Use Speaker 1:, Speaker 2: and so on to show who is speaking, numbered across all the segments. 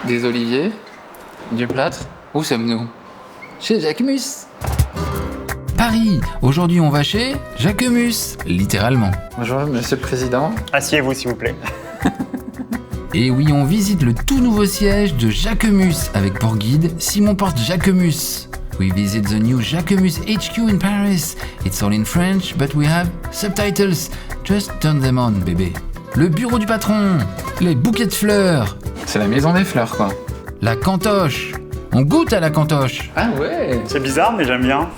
Speaker 1: des oliviers, du plâtre. Où sommes-nous? Chez Jacquemus.
Speaker 2: Paris, aujourd'hui on va chez Jacquemus, littéralement.
Speaker 1: Bonjour, monsieur le président.
Speaker 3: Asseyez-vous, s'il vous plaît.
Speaker 2: Et oui, on visite le tout nouveau siège de Jacquemus avec pour guide Simon Porte Jacquemus. We visit the new Jacquemus HQ in Paris. It's all in French, but we have subtitles. Just turn them on, bébé. Le bureau du patron, les bouquets de fleurs,
Speaker 1: C'est la maison des fleurs, quoi.
Speaker 2: la cantoche. On goûte à la cantoche.
Speaker 1: Ah ouais.
Speaker 3: C'est bizarre, mais j'aime bien.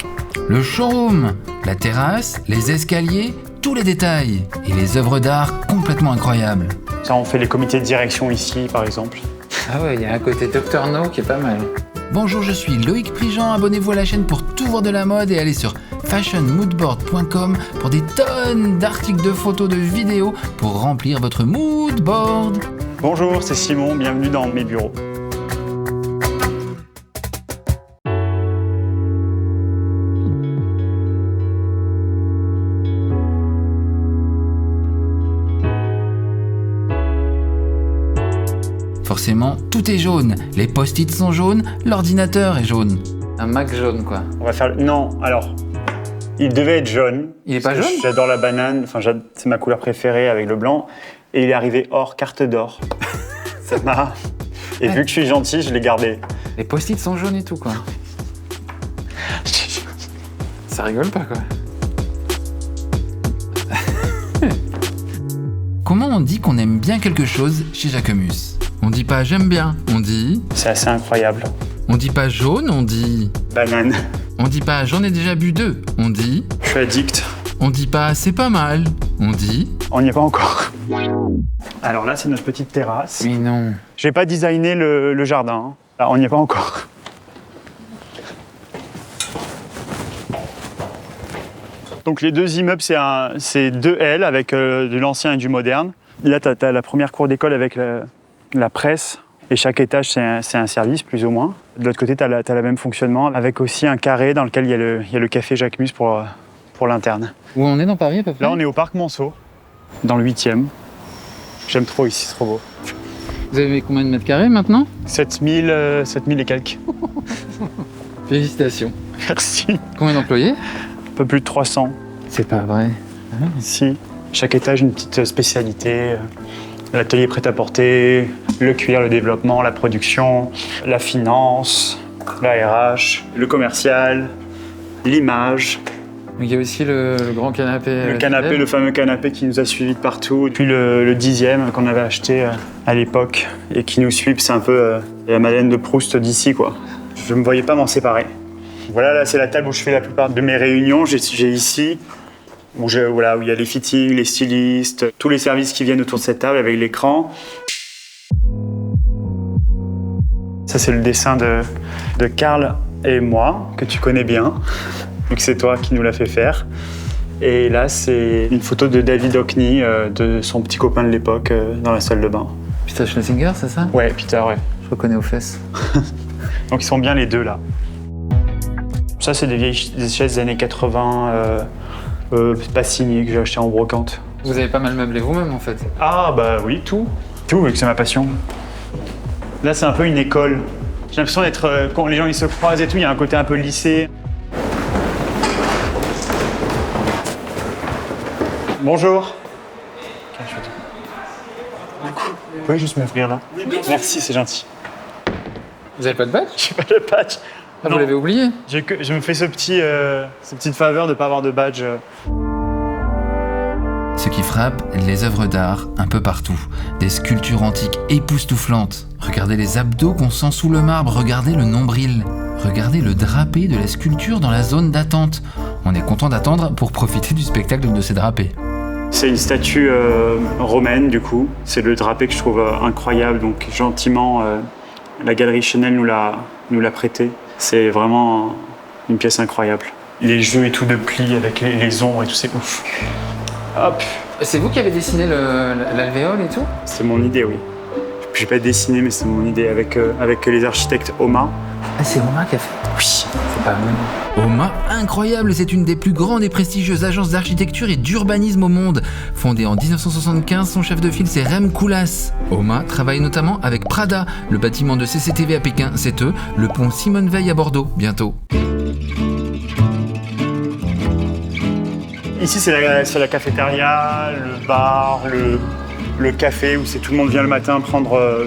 Speaker 2: Le showroom, la terrasse, les escaliers, tous les détails. Et les œuvres d'art complètement incroyables.
Speaker 3: Ça, on fait les comités de direction ici, par exemple.
Speaker 1: Ah ouais, il y a un côté Dr No qui est pas mal.
Speaker 2: Bonjour, je suis Loïc Prigent, abonnez-vous à la chaîne pour tout voir de la mode et allez sur fashionmoodboard.com pour des tonnes d'articles, de photos, de vidéos pour remplir votre mood board.
Speaker 3: Bonjour, c'est Simon, bienvenue dans mes bureaux.
Speaker 2: Forcément, tout est jaune. Les post-it sont jaunes, l'ordinateur est jaune.
Speaker 1: Un Mac jaune, quoi.
Speaker 3: On va faire... Non, alors, il devait être jaune.
Speaker 1: Il est pas
Speaker 3: Parce que
Speaker 1: jaune?
Speaker 3: J'adore la banane, enfin, c'est ma couleur préférée avec le blanc. Et il est arrivé hors carte d'or. Ça m'a... Et vu que je suis gentil, je l'ai gardé.
Speaker 1: Les post-it sont jaunes et tout, quoi. Ça rigole pas, quoi.
Speaker 2: Comment on dit qu'on aime bien quelque chose chez Jacquemus? On dit pas j'aime bien, on dit...
Speaker 3: C'est assez incroyable.
Speaker 2: On dit pas jaune, on dit...
Speaker 3: Banane.
Speaker 2: On dit pas j'en ai déjà bu 2, on dit...
Speaker 3: Je suis addict.
Speaker 2: On dit pas c'est pas mal, on dit...
Speaker 3: On n'y est pas encore. Alors là, c'est notre petite terrasse.
Speaker 1: Mais non.
Speaker 3: J'ai pas designé le jardin. Hein. Là, on n'y est pas encore. Donc les deux immeubles, c'est deux ailes avec de l'ancien et du moderne. Là, tu as la première cour d'école avec la presse. Et chaque étage, c'est un service, plus ou moins. De l'autre côté, tu as le même fonctionnement, avec aussi un carré dans lequel il y a le café Jacquemus pour l'interne.
Speaker 1: Où on est dans Paris, à peu près?
Speaker 3: Là, on est au parc Monceau, dans le 8e. J'aime trop ici, c'est trop beau.
Speaker 1: Vous avez combien de mètres carrés, maintenant?
Speaker 3: 7000 et quelques.
Speaker 1: Félicitations.
Speaker 3: Merci.
Speaker 1: Combien d'employés?
Speaker 3: Un peu plus de 300.
Speaker 1: C'est pas vrai.
Speaker 3: Ici, chaque étage, une petite spécialité. L'atelier prêt-à-porter, le cuir, le développement, la production, la finance, la RH, le commercial, l'image.
Speaker 1: Il y a aussi le grand canapé.
Speaker 3: Le canapé, le fameux canapé qui nous a suivis de partout. Puis le 10e qu'on avait acheté à l'époque et qui nous suit. C'est un peu la Madeleine de Proust d'ici, quoi. Je ne me voyais pas m'en séparer. Voilà, là, c'est la table où je fais la plupart de mes réunions. J'ai ici, où il y a les fittings, les stylistes, tous les services qui viennent autour de cette table avec l'écran. Ça, c'est le dessin de Karl et moi, que tu connais bien, vu que c'est toi qui nous l'as fait faire. Et là, c'est une photo de David Hockney, de son petit copain de l'époque, dans la salle de bain.
Speaker 1: Peter Schlesinger, c'est ça?
Speaker 3: Ouais, Peter, ouais.
Speaker 1: Je reconnais aux fesses.
Speaker 3: Donc ils sont bien les deux, là. Ça, c'est des chaises des années 80, pas signées, que j'ai achetées en brocante.
Speaker 1: Vous avez pas mal meublé vous-même, en fait.
Speaker 3: Ah, bah oui, tout. Tout, vu que c'est ma passion. Là, c'est un peu une école. J'ai l'impression d'être... quand les gens ils se croisent et tout, il y a un côté un peu lycée. Bonjour. Vous pouvez juste m'ouvrir là? Merci, c'est gentil.
Speaker 1: Vous avez pas de badge?
Speaker 3: J'ai pas de badge.
Speaker 1: Ah,
Speaker 3: Non.
Speaker 1: vous l'avez oublié?
Speaker 3: Je me fais cette petite faveur de ne pas avoir de badge.
Speaker 2: Ce qui frappe, les œuvres d'art un peu partout. Des sculptures antiques époustouflantes. Regardez les abdos qu'on sent sous le marbre, regardez le nombril. Regardez le drapé de la sculpture dans la zone d'attente. On est content d'attendre pour profiter du spectacle de ces drapés.
Speaker 3: C'est une statue romaine du coup. C'est le drapé que je trouve incroyable. Donc gentiment, la galerie Chanel nous l'a prêté. C'est vraiment une pièce incroyable. Les jeux et tout de plis avec les ombres et tout, c'est ouf. Hop,
Speaker 1: C'est vous qui avez dessiné l'alvéole et tout?
Speaker 3: c'est mon idée, oui. J'ai pas dessiné, mais c'est mon idée avec les architectes Oma.
Speaker 1: Ah, c'est Romain qui a fait.
Speaker 3: Oui.
Speaker 1: C'est fameux.
Speaker 2: OMA, incroyable, c'est une des plus grandes et prestigieuses agences d'architecture et d'urbanisme au monde. Fondée en 1975, son chef de file c'est Rem Koolhaas. OMA travaille notamment avec Prada, le bâtiment de CCTV à Pékin, c'est eux, le pont Simone Veil à Bordeaux, bientôt.
Speaker 3: Ici, c'est la cafétéria, le bar, le café où tout le monde vient le matin prendre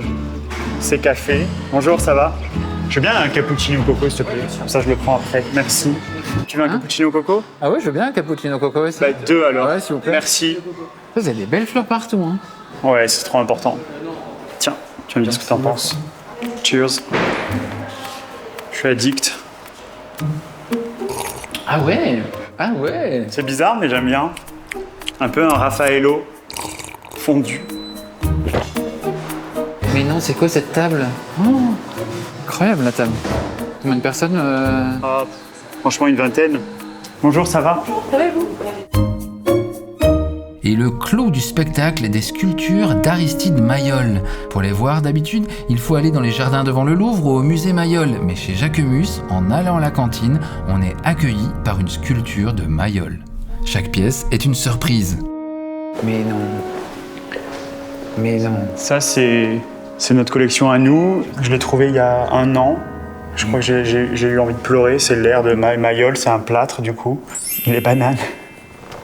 Speaker 3: ses cafés. Bonjour, ça va? Je veux bien un cappuccino au coco, s'il te plaît. Comme ça, je le prends après. Merci. Tu veux un cappuccino au coco?
Speaker 1: Ah ouais, je veux bien un cappuccino coco aussi.
Speaker 3: Bah, 2 alors.
Speaker 1: Ouais, s'il vous plaît.
Speaker 3: Merci.
Speaker 1: Vous avez des belles fleurs partout, hein.
Speaker 3: Ouais, c'est trop important. Tiens, tu vas me dire ce que t'en penses. Cheers. Je suis addict.
Speaker 1: Ah ouais. Ah ouais.
Speaker 3: C'est bizarre, mais j'aime bien. Un peu un Raffaello fondu.
Speaker 1: Mais non, c'est quoi cette table? Oh, incroyable la table. Combien de personnes
Speaker 3: Ah, franchement, une vingtaine. Bonjour, ça va?
Speaker 2: Et le clou du spectacle est des sculptures d'Aristide Maillol. Pour les voir d'habitude, il faut aller dans les jardins devant le Louvre ou au musée Maillol. Mais chez Jacquemus, en allant à la cantine, on est accueilli par une sculpture de Maillol. Chaque pièce est une surprise.
Speaker 1: Mais non. Mais non.
Speaker 3: Ça, c'est notre collection à nous. Je l'ai trouvé il y a 1 an. Je crois que j'ai eu envie de pleurer. C'est l'air de Maillol, c'est un plâtre du coup. Il est banane.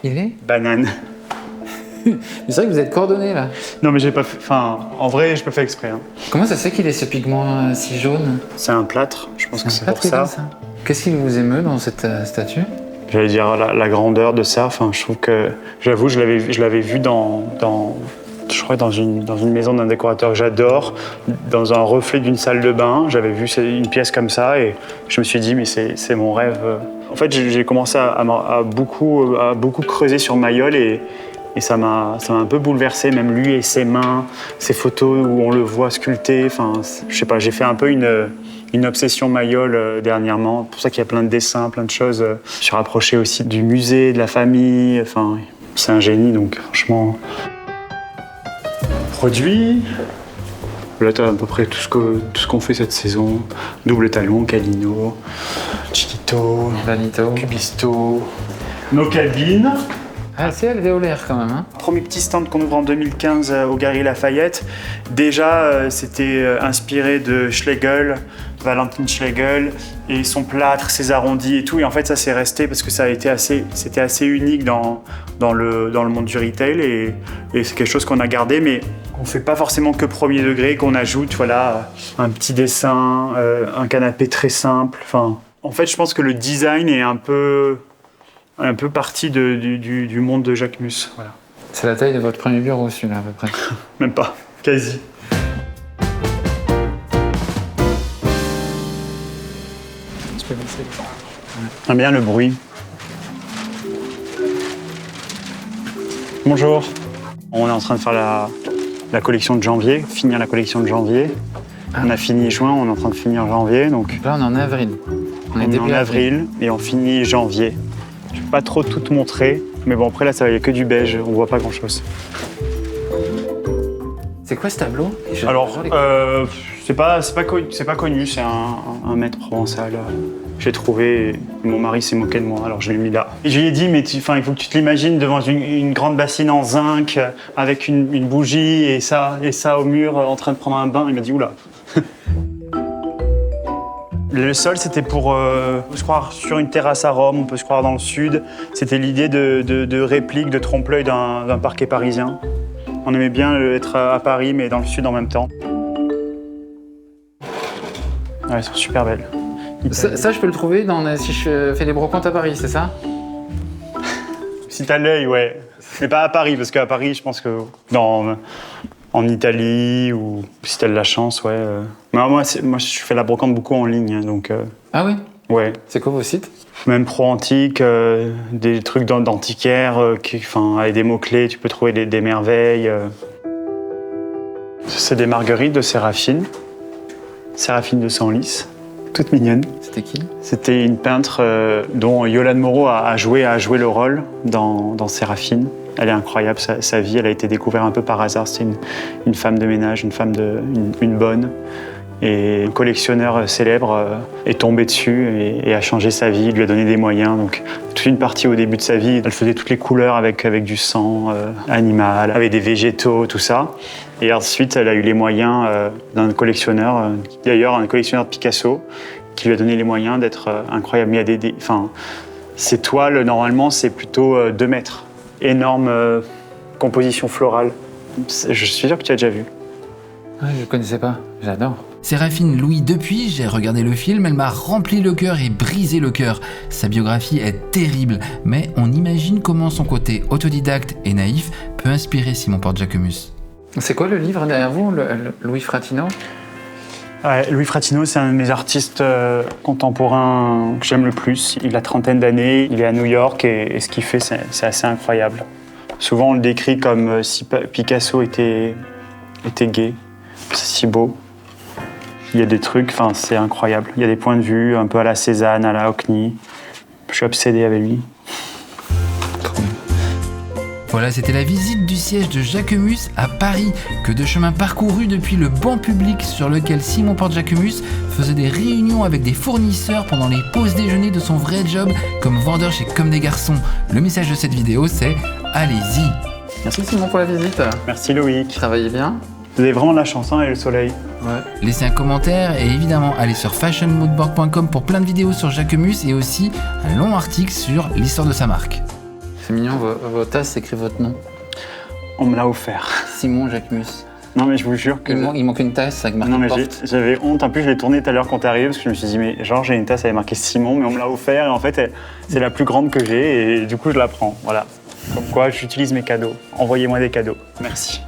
Speaker 1: Il est?
Speaker 3: Banane.
Speaker 1: Mais c'est vrai que vous êtes coordonnés là.
Speaker 3: Non, mais j'ai pas fait. Enfin, en vrai, j'ai pas fait exprès. Hein.
Speaker 1: Comment ça se fait qu'il ait ce pigment si jaune?
Speaker 3: C'est un plâtre. Je pense que c'est
Speaker 1: Pas
Speaker 3: pour
Speaker 1: très
Speaker 3: ça.
Speaker 1: bien, ça. Qu'est-ce qui vous émeut dans cette statue?
Speaker 3: J'allais dire la grandeur de ça. Enfin, je trouve que, j'avoue, je l'avais vu je crois dans une maison d'un décorateur que j'adore, dans un reflet d'une salle de bain. J'avais vu une pièce comme ça et je me suis dit mais c'est mon rêve. En fait, j'ai commencé à beaucoup creuser sur Maillol et ça m'a un peu bouleversé, même lui et ses mains, ses photos où on le voit sculpté. Enfin, je sais pas, j'ai fait un peu une obsession Maillol dernièrement. C'est pour ça qu'il y a plein de dessins, plein de choses. Je suis rapproché aussi du musée, de la famille. Enfin, c'est un génie, donc franchement. Produit. Là, tu as à peu près tout ce qu'on fait cette saison. Double talon, Calino, Chiquito,
Speaker 1: Vanito.
Speaker 3: Cubisto. Nos cabines.
Speaker 1: Ah, c'est alvéolaire quand même, hein.
Speaker 3: Premier petit stand qu'on ouvre en 2015 au Galeries Lafayette. Déjà, c'était inspiré de Schlegel, Valentin Schlegel, et son plâtre, ses arrondis et tout. Et en fait, ça s'est resté parce que c'était assez unique dans le monde du retail. Et c'est quelque chose qu'on a gardé, mais on ne fait pas forcément que premier degré, qu'on ajoute voilà, un petit dessin, un canapé très simple. Enfin, en fait, je pense que le design est un peu partie du monde de Jacquemus. Voilà.
Speaker 1: C'est la taille de votre premier bureau, celui-là, à peu près.
Speaker 3: Même pas, quasi. J'aime bien le bruit. Bonjour. On est en train de faire la collection de janvier, finir la collection de janvier. On a fini juin, on est en train de finir janvier. Donc
Speaker 1: Là, on est en avril.
Speaker 3: on est en avril et on finit janvier. Je ne vais pas trop tout montrer, mais bon, après là, il n'y a que du beige, on voit pas grand-chose.
Speaker 1: C'est quoi ce tableau?
Speaker 3: Alors, c'est pas connu, c'est un maître provençal. J'ai trouvé, et mon mari s'est moqué de moi, alors je l'ai mis là. Et je lui ai dit, mais il faut que tu te l'imagines devant une grande bassine en zinc, avec une bougie et ça au mur, en train de prendre un bain. Il m'a dit, oula. Le sol, c'était pour on peut se croire sur une terrasse à Rome, on peut se croire dans le sud. C'était l'idée de réplique, de trompe-l'œil d'un parquet parisien. On aimait bien être à Paris, mais dans le sud en même temps. Ouais, elles sont super belles.
Speaker 1: Ça, je peux le trouver si je fais des brocantes à Paris, c'est ça?
Speaker 3: Si t'as l'œil, ouais. Mais pas à Paris, parce qu'à Paris, je pense que en Italie, ou si t'as de la chance, ouais. Mais moi, je fais la brocante beaucoup en ligne, hein, donc...
Speaker 1: Ah oui?
Speaker 3: Ouais.
Speaker 1: C'est quoi vos sites?
Speaker 3: Même pro-antique, des trucs d'antiquaire, avec des mots-clés, tu peux trouver des merveilles. C'est des marguerites de Séraphine. Séraphine de Senlis, toute mignonne.
Speaker 1: C'était qui?
Speaker 3: C'était une peintre dont Yolande Moreau a joué le rôle dans Séraphine. Elle est incroyable, sa vie, elle a été découverte un peu par hasard. C'est une femme de ménage, une bonne. Et un collectionneur célèbre est tombé dessus et a changé sa vie, lui a donné des moyens. Donc, toute une partie au début de sa vie, elle faisait toutes les couleurs avec du sang animal, avec des végétaux, tout ça. Et ensuite, elle a eu les moyens d'un collectionneur, d'ailleurs un collectionneur de Picasso, qui lui a donné les moyens d'être incroyable. Il y a ces toiles, normalement, c'est plutôt 2 mètres. Énorme composition florale. Je suis sûr que tu as déjà vu.
Speaker 1: Ouais, je connaissais pas, j'adore.
Speaker 2: Séraphine Louis Dupuis, j'ai regardé le film, elle m'a rempli le cœur et brisé le cœur. Sa biographie est terrible, mais on imagine comment son côté autodidacte et naïf peut inspirer Simon Porte-Jacquemus.
Speaker 1: C'est quoi le livre derrière vous, Louis Fratino?
Speaker 3: Ouais, Louis Fratino, c'est un de mes artistes contemporains que j'aime le plus. Il a 30aine d'années, il est à New York et ce qu'il fait, c'est assez incroyable. Souvent, on le décrit comme si Picasso était gay. C'est si beau. Il y a des trucs, c'est incroyable. Il y a des points de vue un peu à la Cézanne, à la Hockney. Je suis obsédé avec lui.
Speaker 2: Voilà, c'était la visite du siège de Jacquemus à Paris. Que de chemin parcouru depuis le banc public sur lequel Simon Porte-Jacquemus faisait des réunions avec des fournisseurs pendant les pauses déjeuner de son vrai job comme vendeur chez Comme des Garçons. Le message de cette vidéo, c'est allez-y.
Speaker 1: Merci Simon pour la visite.
Speaker 3: Merci Loïc.
Speaker 1: Travaillez bien.
Speaker 3: Vous avez vraiment de la chance, hein, et le soleil.
Speaker 1: Ouais.
Speaker 2: Laissez un commentaire et évidemment allez sur fashionmoodboard.com pour plein de vidéos sur Jacquemus et aussi un long article sur l'histoire de sa marque.
Speaker 1: C'est mignon, vos tasses écrivent votre nom.
Speaker 3: On me l'a offert.
Speaker 1: Simon Jacquemus.
Speaker 3: Non mais je vous jure que...
Speaker 1: Il manque une tasse avec marqué
Speaker 3: Non mais
Speaker 1: porte.
Speaker 3: j'avais honte. En plus, je l'ai tournée tout à l'heure quand t'es arrivé parce que je me suis dit, mais genre j'ai une tasse avec marqué Simon, mais on me l'a offert et en fait, c'est la plus grande que j'ai et du coup, je la prends. Voilà. Comme quoi, j'utilise mes cadeaux. Envoyez-moi des cadeaux. Merci.